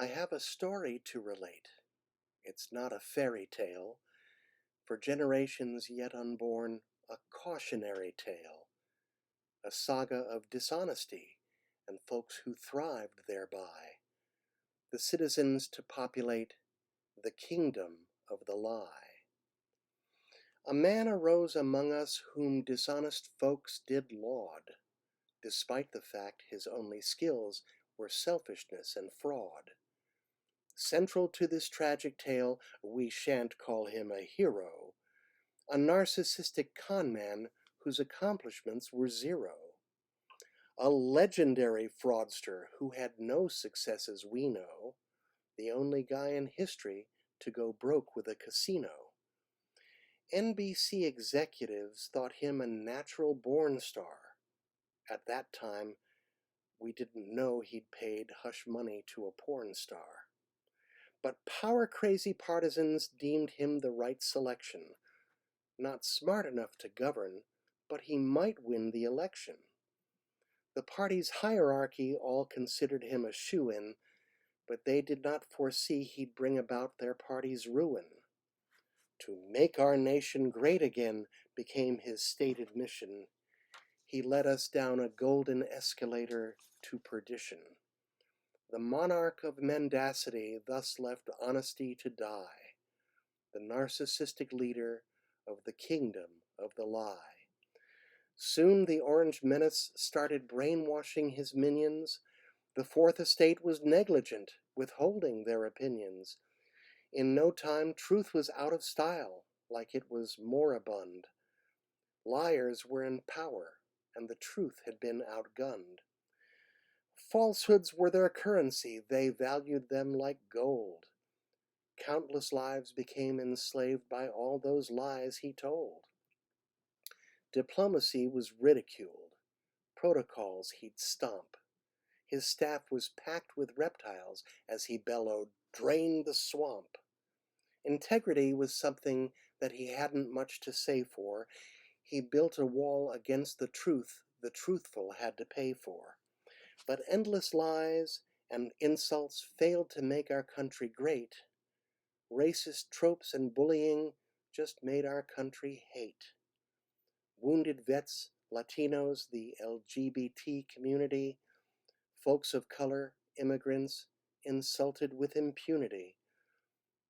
I have a story to relate. It's not a fairy tale, for generations yet unborn, a cautionary tale, a saga of dishonesty and folks who thrived thereby, the citizens to populate the kingdom of the lie. A man arose among us whom dishonest folks did laud, despite the fact his only skills were selfishness and fraud. Central to this tragic tale, we shan't call him a hero, a narcissistic conman whose accomplishments were zero. A legendary fraudster who had no successes we know, the only guy in history to go broke with a casino. NBC executives thought him a natural-born star. At that time, we didn't know he'd paid hush money to a porn star. But power-crazy partisans deemed him the right selection. Not smart enough to govern, but he might win the election. The party's hierarchy all considered him a shoo-in, but they did not foresee he'd bring about their party's ruin. To make our nation great again became his stated mission. He led us down a golden escalator to perdition. The monarch of mendacity thus left honesty to die, the narcissistic leader of the kingdom of the lie. Soon the Orange Menace started brainwashing his minions. The Fourth Estate was negligent, withholding their opinions. In no time, truth was out of style, like it was moribund. Liars were in power, and the truth had been outgunned. Falsehoods were their currency, they valued them like gold. Countless lives became enslaved by all those lies he told. Diplomacy was ridiculed, protocols he'd stomp. His staff was packed with reptiles as he bellowed, "Drain the swamp." Integrity was something that he hadn't much to say for. He built a wall against the truth the truthful had to pay for. But endless lies and insults failed to make our country great. Racist tropes and bullying just made our country hate. Wounded vets, Latinos, the LGBT community, folks of color, immigrants, insulted with impunity.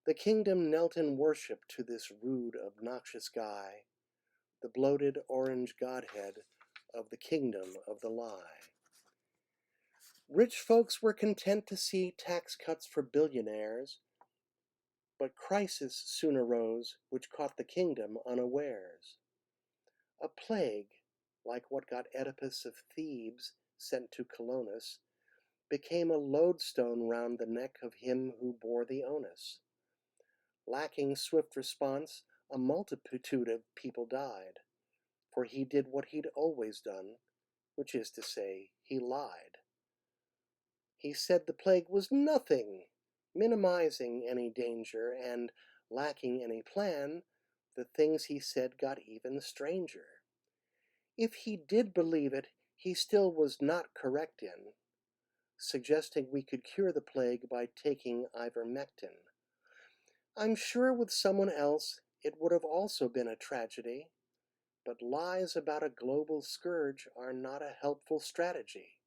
The kingdom knelt in worship to this rude, obnoxious guy, the bloated orange godhead of the kingdom of the lie. Rich folks were content to see tax cuts for billionaires, but crisis soon arose which caught the kingdom unawares. A plague, like what got Oedipus of Thebes sent to Colonus, became a lodestone round the neck of him who bore the onus. Lacking swift response, a multitude of people died, for he did what he'd always done, which is to say, he lied. He said the plague was nothing, minimizing any danger, and lacking any plan, the things he said got even stranger. If he did believe it, he still was not correct in suggesting we could cure the plague by taking ivermectin. I'm sure with someone else it would have also been a tragedy, but lies about a global scourge are not a helpful strategy.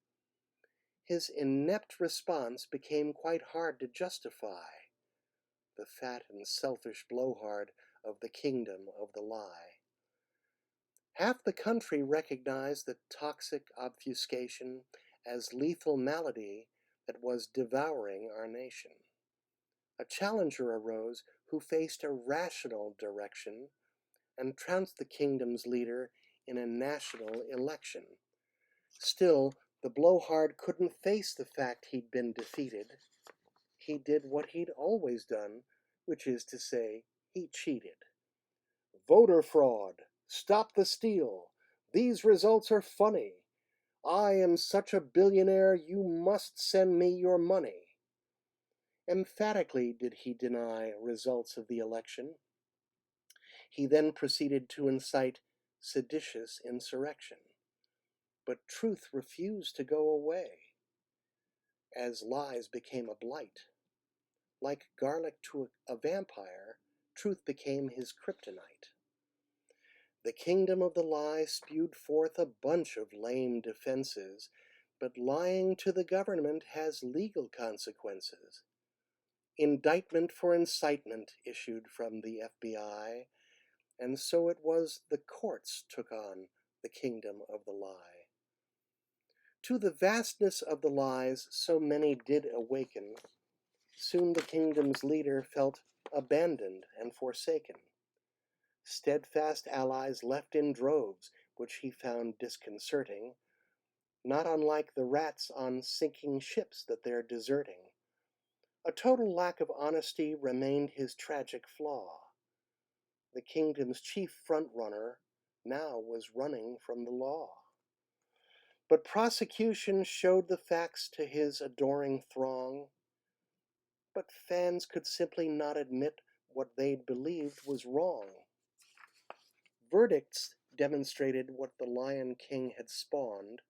His inept response became quite hard to justify, the fat and selfish blowhard of the kingdom of the lie. Half the country recognized the toxic obfuscation as lethal malady that was devouring our nation. A challenger arose who faced a rational direction and trounced the kingdom's leader in a national election. Still, the blowhard couldn't face the fact he'd been defeated. He did what he'd always done, which is to say, he cheated. Voter fraud! Stop the steal! These results are funny! I am such a billionaire, you must send me your money. Emphatically did he deny results of the election. He then proceeded to incite seditious insurrection. But truth refused to go away, as lies became a blight Like garlic to a vampire, truth became his kryptonite. The kingdom of the lie spewed forth a bunch of lame defenses, but lying to the government has legal consequences. Indictment for incitement issued from the FBI, and so it was the courts took on the kingdom of the lie. To the vastness of the lies so many did awaken, soon the kingdom's leader felt abandoned and forsaken. Steadfast allies left in droves, which he found disconcerting, not unlike the rats on sinking ships that they're deserting. A total lack of honesty remained his tragic flaw. The kingdom's chief front-runner now was running from the law. But prosecution showed the facts to his adoring throng, but fans could simply not admit what they'd believed was wrong. Verdicts demonstrated what the Lion King had spawned.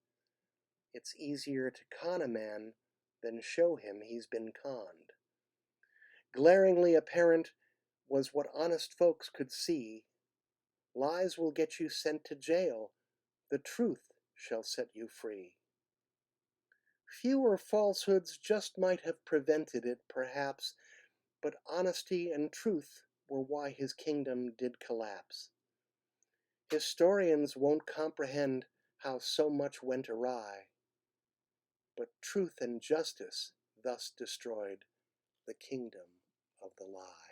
It's easier to con a man than show him he's been conned. Glaringly apparent was what honest folks could see. Lies will get you sent to jail. The truth shall set you free. Fewer falsehoods just might have prevented it, perhaps, but honesty and truth were why his kingdom did collapse. Historians won't comprehend how so much went awry, but truth and justice thus destroyed the kingdom of the lie.